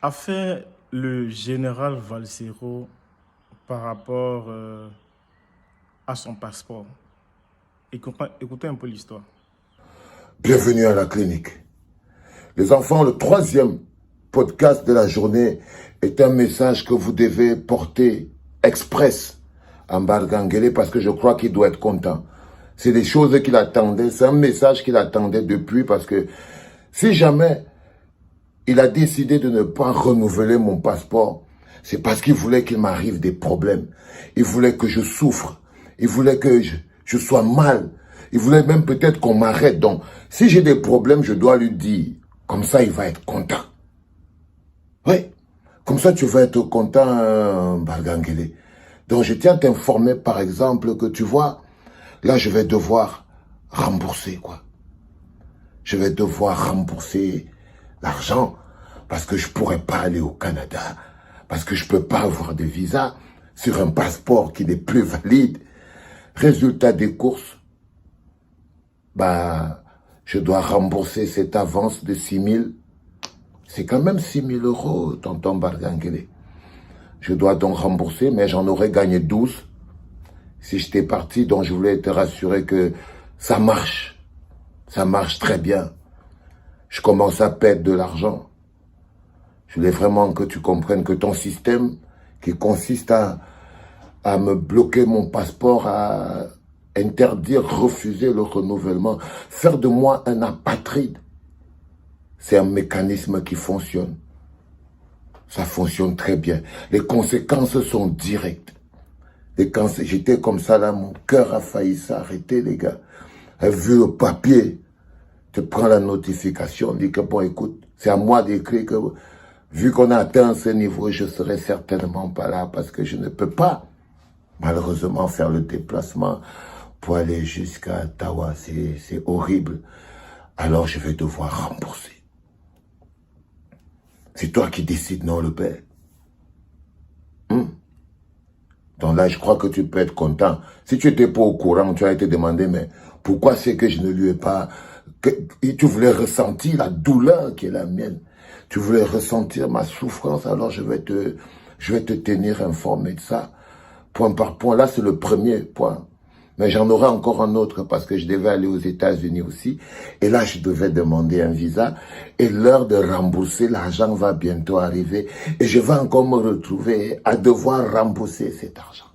A fait le général Valsero par rapport à son passeport? Écoutez un peu l'histoire. Bienvenue à la clinique. Les enfants, le troisième podcast de la journée est un message que vous devez porter express à Mbargangele parce que je crois qu'il doit être content. C'est des choses qu'il attendait, c'est un message qu'il attendait depuis parce que si jamais il a décidé de ne pas renouveler mon passeport, c'est parce qu'il voulait qu'il m'arrive des problèmes. Il voulait que je souffre. Il voulait que je sois mal. Il voulait même peut-être qu'on m'arrête. Donc, si j'ai des problèmes, je dois lui dire. Comme ça, il va être content. Oui. Comme ça, tu vas être content, Bagangele. Donc, je tiens à t'informer, par exemple, que tu vois, là, je vais devoir rembourser, quoi. Je vais devoir rembourser l'argent parce que je ne pourrais pas aller au Canada, parce que je ne peux pas avoir de visa sur un passeport qui n'est plus valide. Résultat des courses, je dois rembourser cette avance de 6 000. C'est quand même 6 000 euros, tonton Bargangele. Je dois donc rembourser, mais j'en aurais gagné 12 si j'étais parti. Donc je voulais te rassurer que ça marche. Ça marche très bien. Je commence à perdre de l'argent. Je voulais vraiment que tu comprennes que ton système qui consiste à me bloquer mon passeport, à interdire, refuser le renouvellement, faire de moi un apatride, c'est un mécanisme qui fonctionne. Ça fonctionne très bien. Les conséquences sont directes. J'étais comme ça là, mon cœur a failli s'arrêter, les gars. Vu le papier, tu prends la notification, dis que bon, écoute, c'est à moi d'écrire que vu qu'on a atteint ce niveau, je serai certainement pas là parce que je ne peux pas, malheureusement, faire le déplacement pour aller jusqu'à Ottawa. C'est horrible. Alors, je vais devoir rembourser. C'est toi qui décides, non, le père. Donc là, je crois que tu peux être content. Si tu n'étais pas au courant, tu as été demandé, mais pourquoi c'est que je ne lui ai pas... Tu voulais ressentir la douleur qui est la mienne. Tu voulais ressentir ma souffrance, alors je vais te tenir informé de ça. Point par point. Là, c'est le premier point. Mais j'en aurai encore un autre parce que je devais aller aux États-Unis aussi. Et là, je devais demander un visa. Et l'heure de rembourser, l'argent va bientôt arriver. Et je vais encore me retrouver à devoir rembourser cet argent.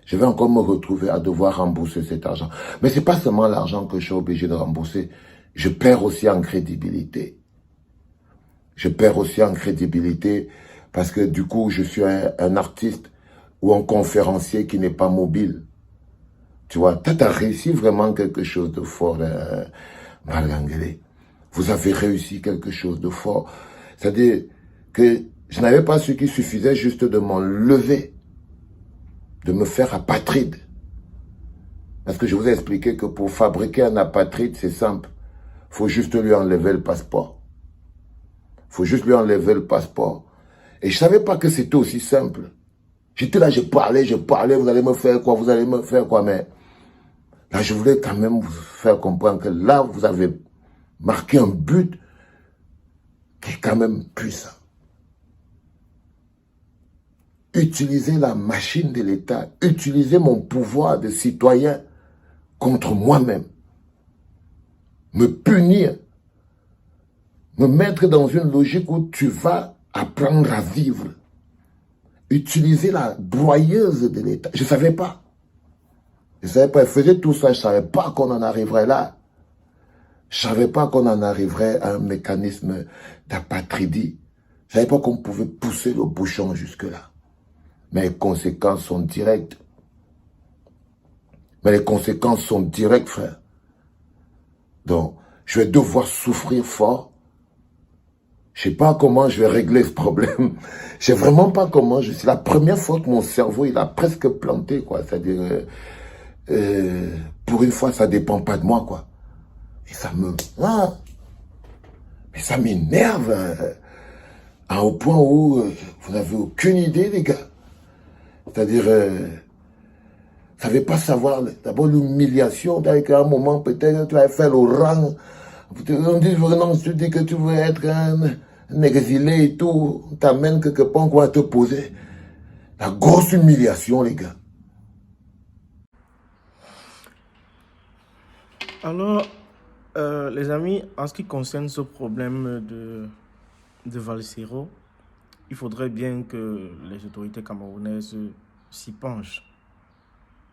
Je vais encore me retrouver à devoir rembourser cet argent. Mais c'est pas seulement l'argent que je suis obligé de rembourser. Je perds aussi en crédibilité. Je perds aussi en crédibilité parce que du coup, je suis un artiste ou un conférencier qui n'est pas mobile. Tu vois, tu as réussi vraiment quelque chose de fort, Bargangele. Vous avez réussi quelque chose de fort. C'est-à-dire que je n'avais pas ce qui suffisait juste de m'enlever, de me faire apatride. Parce que je vous ai expliqué que pour fabriquer un apatride, c'est simple. Il faut juste lui enlever le passeport. Il faut juste lui enlever le passeport. Et je ne savais pas que c'était aussi simple. J'étais là, je parlais, vous allez me faire quoi, mais... Là, je voulais quand même vous faire comprendre que là, vous avez marqué un but qui est quand même puissant. Utiliser la machine de l'État, utiliser mon pouvoir de citoyen contre moi-même, me punir, me mettre dans une logique où tu vas apprendre à vivre, utiliser la broyeuse de l'État. Je ne savais pas. Je ne savais pas, elle faisait tout ça, je ne savais pas qu'on en arriverait là. Je ne savais pas qu'on en arriverait à un mécanisme d'apatridie. Je ne savais pas qu'on pouvait pousser le bouchon jusque-là. Mais les conséquences sont directes. Mais les conséquences sont directes, frère. Donc, je vais devoir souffrir fort. Je ne sais pas comment je vais régler ce problème. Je ne sais vraiment pas comment. C'est la première fois que mon cerveau, il a presque planté, quoi. C'est-à-dire... pour une fois, ça ne dépend pas de moi, quoi. Et ça me... mais ça m'énerve au point où vous n'avez aucune idée, les gars. C'est-à-dire, vous ne savez pas savoir, d'abord l'humiliation, à un moment, peut-être, tu vas faire le rang. On dit vraiment, tu dis que tu veux être un exilé et tout, on t'amène quelque part qu'on va te poser. La grosse humiliation, les gars. Alors, les amis, en ce qui concerne ce problème de Valsero, il faudrait bien que les autorités camerounaises s'y penchent.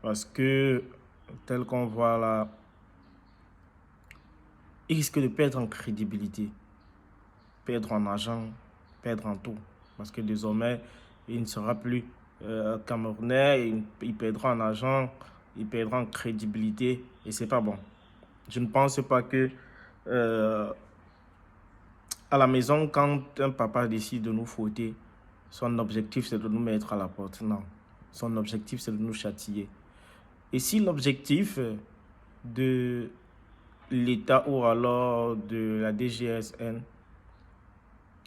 Parce que, tel qu'on voit là, il risque de perdre en crédibilité, perdre en argent, perdre en tout. Parce que désormais, il ne sera plus camerounais, il perdra en argent, il perdra en crédibilité et c'est pas bon. Je ne pense pas que à la maison, quand un papa décide de nous fouetter, son objectif c'est de nous mettre à la porte. Non, son objectif c'est de nous châtier. Et si l'objectif de l'État ou alors de la DGSN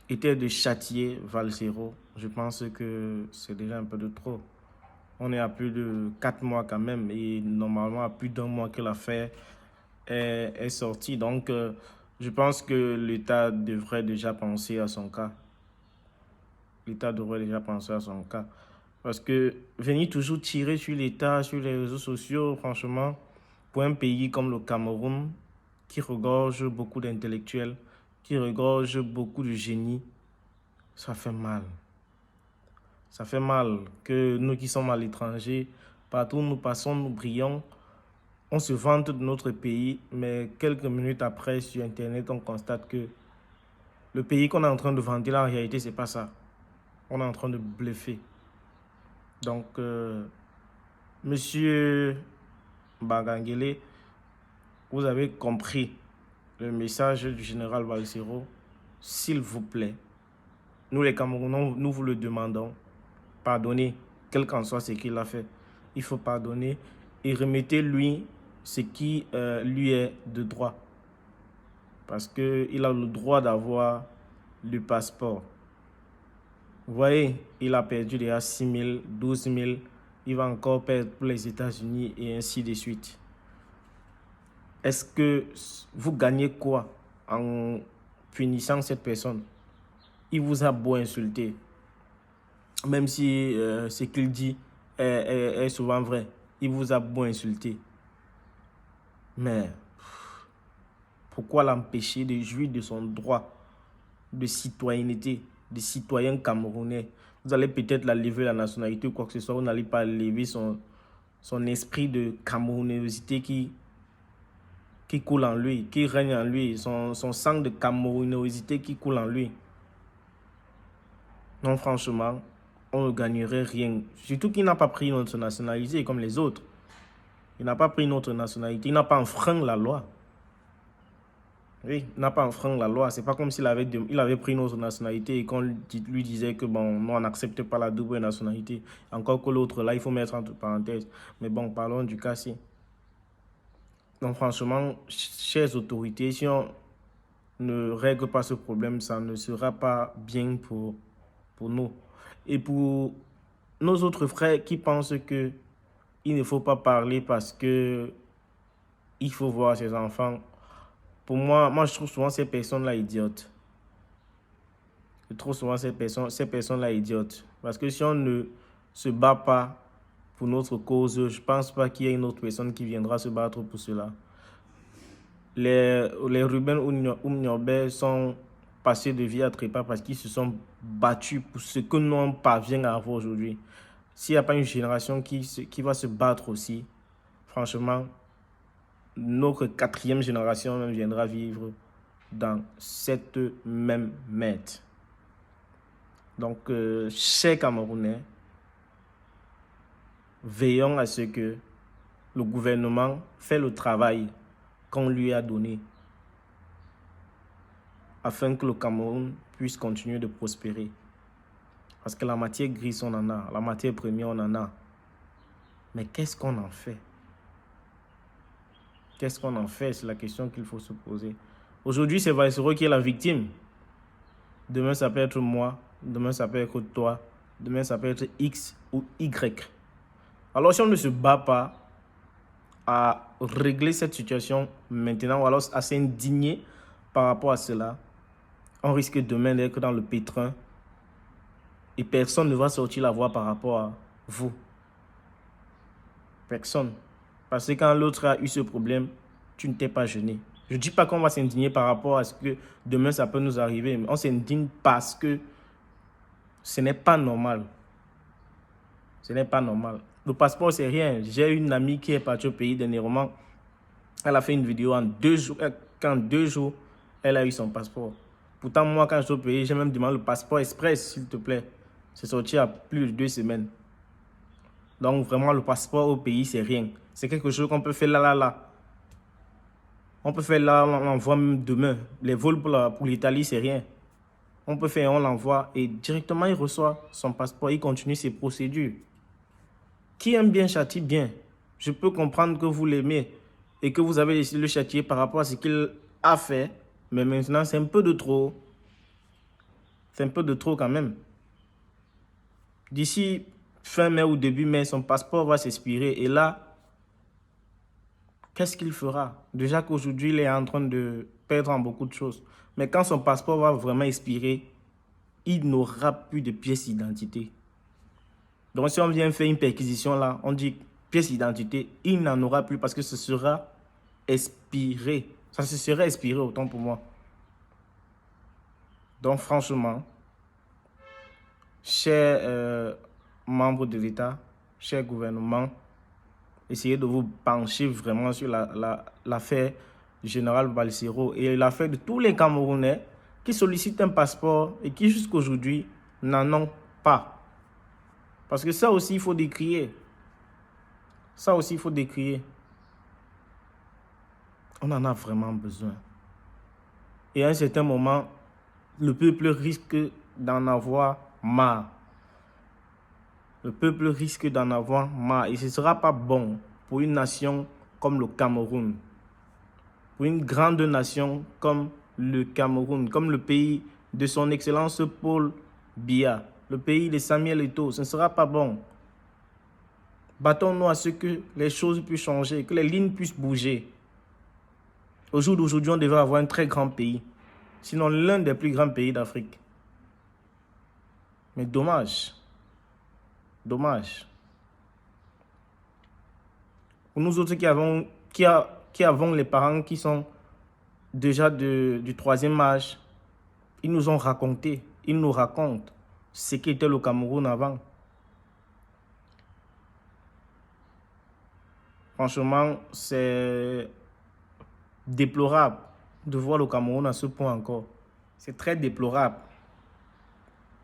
était de châtier Valsero, je pense que c'est déjà un peu de trop. On est à plus de 4 mois quand même et normalement à plus d'un mois que l'affaire est sortie. Donc je pense que l'État devrait déjà penser à son cas. L'État devrait déjà penser à son cas. Parce que venir toujours tirer sur l'État, sur les réseaux sociaux, franchement, pour un pays comme le Cameroun, qui regorge beaucoup d'intellectuels, qui regorge beaucoup de génies, ça fait mal. Ça fait mal que nous qui sommes à l'étranger, partout où nous passons, nous brillons, on se vante de notre pays, mais quelques minutes après, sur Internet, on constate que le pays qu'on est en train de vanter, là, en réalité, c'est pas ça. On est en train de bluffer. Donc, monsieur Bagangele, vous avez compris le message du général Valsero. S'il vous plaît, nous les Camerounais, nous vous le demandons, pardonnez, quel qu'en soit ce qu'il a fait. Il faut pardonner et remettez-lui ce qui lui est de droit. Parce qu'il a le droit d'avoir le passeport. Vous voyez, il a perdu déjà 6 000, 12 000. Il va encore perdre pour les États-Unis et ainsi de suite. Est-ce que vous gagnez quoi en punissant cette personne? Il vous a beau insulter, même si ce qu'il dit est souvent vrai. Il vous a beau insulter. Mais pourquoi l'empêcher de jouir de son droit de citoyenneté, de citoyen camerounais? Vous allez peut-être la lever la nationalité ou quoi que ce soit, vous n'allez pas lever son esprit de camerounésité qui coule en lui, qui règne en lui, son sang de camerounésité qui coule en lui. Non, franchement, on ne gagnerait rien. Surtout qu'il n'a pas pris notre nationalité comme les autres. Il n'a pas pris notre nationalité, il n'a pas enfreint la loi. Oui, il n'a pas enfreint la loi. C'est pas comme s'il avait pris notre nationalité et qu'on lui disait que bon, non, on n'accepte pas la double nationalité. Encore que l'autre, là, il faut mettre entre parenthèses. Mais bon, parlons du cas-ci. Donc franchement, chères autorités, si on ne règle pas ce problème, ça ne sera pas bien pour nous. Et pour nos autres frères qui pensent que il ne faut pas parler parce que il faut voir ses enfants. Pour moi, je trouve souvent ces personnes-là idiotes. Je trouve souvent ces personnes-là idiotes. Parce que si on ne se bat pas pour notre cause, je ne pense pas qu'il y ait une autre personne qui viendra se battre pour cela. Les Ruben Oumniobé sont passés de vie à trépas parce qu'ils se sont battus pour ce que nous on parvient à avoir aujourd'hui. S'il n'y a pas une génération qui va se battre aussi, franchement, notre 4e génération même viendra vivre dans cette même merde. Donc, chers Camerounais, veillons à ce que le gouvernement fait le travail qu'on lui a donné afin que le Cameroun puisse continuer de prospérer. Parce que la matière grise, on en a. La matière première, on en a. Mais qu'est-ce qu'on en fait? Qu'est-ce qu'on en fait? C'est la question qu'il faut se poser. Aujourd'hui, c'est Valsero qui est la victime. Demain, ça peut être moi. Demain, ça peut être toi. Demain, ça peut être X ou Y. Alors, si on ne se bat pas à régler cette situation maintenant, ou alors à s'indigner par rapport à cela, On risque demain d'être dans le pétrin et personne ne va sortir la voix par rapport à vous. Personne. Parce que quand l'autre a eu ce problème, tu ne t'es pas gêné. Je ne dis pas qu'on va s'indigner par rapport à ce que demain ça peut nous arriver, mais on s'indigne parce que ce n'est pas normal. Ce n'est pas normal. Le passeport, c'est rien. J'ai une amie qui est partie au pays dernièrement. Elle a fait une vidéo en 2 jours. Qu'en 2 jours, elle a eu son passeport. Pourtant, moi, quand je suis au pays, j'ai même demandé le passeport express, s'il te plaît. C'est sorti à plus de 2 semaines. Donc, vraiment, le passeport au pays, c'est rien. C'est quelque chose qu'on peut faire là. On peut faire là, on l'envoie même demain. Les vols pour l'Italie, c'est rien. On peut faire, on l'envoie et directement, il reçoit son passeport. Il continue ses procédures. Qui aime bien châtie bien. Je peux comprendre que vous l'aimez et que vous avez décidé de le châtier par rapport à ce qu'il a fait. Mais maintenant, c'est un peu de trop. C'est un peu de trop quand même. D'ici fin mai ou début mai, son passeport va s'expirer. Et là, qu'est-ce qu'il fera? Déjà qu'aujourd'hui, il est en train de perdre en beaucoup de choses. Mais quand son passeport va vraiment expirer, il n'aura plus de pièces d'identité. Donc, si on vient faire une perquisition là, on dit pièce d'identité, il n'en aura plus parce que ce sera expiré. Ça se serait expiré autant pour moi. Donc, franchement, chers membres de l'État, chers gouvernements, essayez de vous pencher vraiment sur l'affaire Général Balsero et l'affaire de tous les Camerounais qui sollicitent un passeport et qui jusqu'à aujourd'hui n'en ont pas. Parce que ça aussi, il faut décrier. Ça aussi, il faut décrier. On en a vraiment besoin. Et à un certain moment, le peuple risque d'en avoir marre. Le peuple risque d'en avoir marre. Et ce ne sera pas bon pour une nation comme le Cameroun. Pour une grande nation comme le Cameroun. Comme le pays de son Excellence Paul Biya. Le pays de Samuel Eto'o. Ce ne sera pas bon. Battons-nous à ce que les choses puissent changer. Que les lignes puissent bouger. Au jour d'aujourd'hui, on devait avoir un très grand pays. Sinon, l'un des plus grands pays d'Afrique. Mais dommage. Dommage. Pour nous autres qui avons les parents qui sont déjà du 3e âge, ils nous ont raconté, ils nous racontent ce qu'était le Cameroun avant. Franchement, c'est déplorable de voir le Cameroun à ce point encore. C'est très déplorable.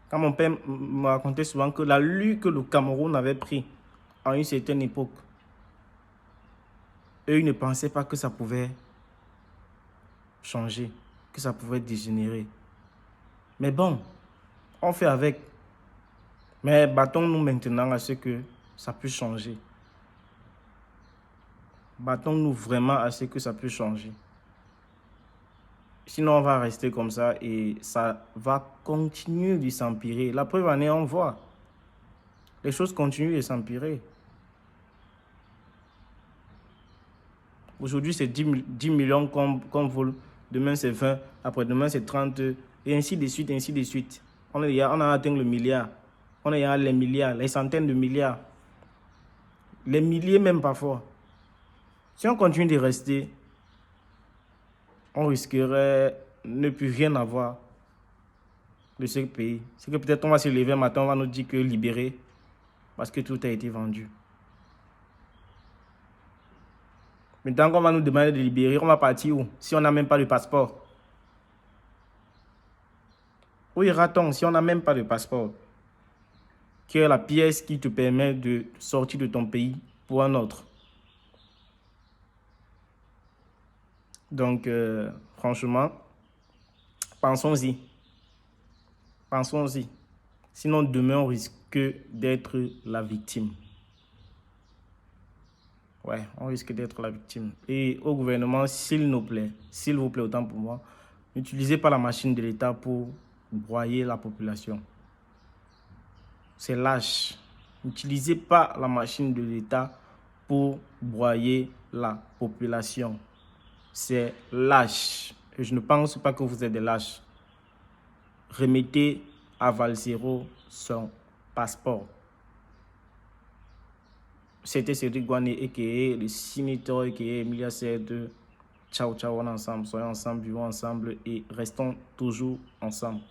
Quand mon père me racontait souvent que la lutte que le Cameroun avait pris à une certaine époque, eux, ils ne pensaient pas que ça pouvait changer, que ça pouvait dégénérer. Mais bon, on fait avec. Mais battons-nous maintenant à ce que ça puisse changer. Battons-nous vraiment à ce que ça puisse changer. Sinon, on va rester comme ça et ça va continuer de s'empirer. La preuve en est, on voit. Les choses continuent de s'empirer. Aujourd'hui, c'est 10 millions qu'on vole. Demain, c'est 20. Après-demain, c'est 30. Et ainsi de suite, ainsi de suite. On a atteint le milliard. On a les milliards, les centaines de milliards. Les milliers même parfois. Si on continue de rester, on risquerait de ne plus rien avoir de ce pays. C'est que peut-être on va se lever un matin, on va nous dire que libéré parce que tout a été vendu. Maintenant qu'on va nous demander de libérer, on va partir où? Si on n'a même pas de passeport. Où ira-t-on si on n'a même pas de passeport? Qui est la pièce qui te permet de sortir de ton pays pour un autre? Donc, franchement, pensons-y. Pensons-y. Sinon, demain, on risque d'être la victime. Ouais, on risque d'être la victime. Et au gouvernement, s'il vous plaît, autant pour moi, n'utilisez pas la machine de l'État pour broyer la population. C'est lâche. N'utilisez pas la machine de l'État pour broyer la population. C'est lâche. Et je ne pense pas que vous êtes des lâches. remettez à Valzero son passeport. C'était Cédric Gouané et le Signator et Emilia C2. Ciao, ciao, on est ensemble. Soyons ensemble, vivons ensemble et restons toujours ensemble.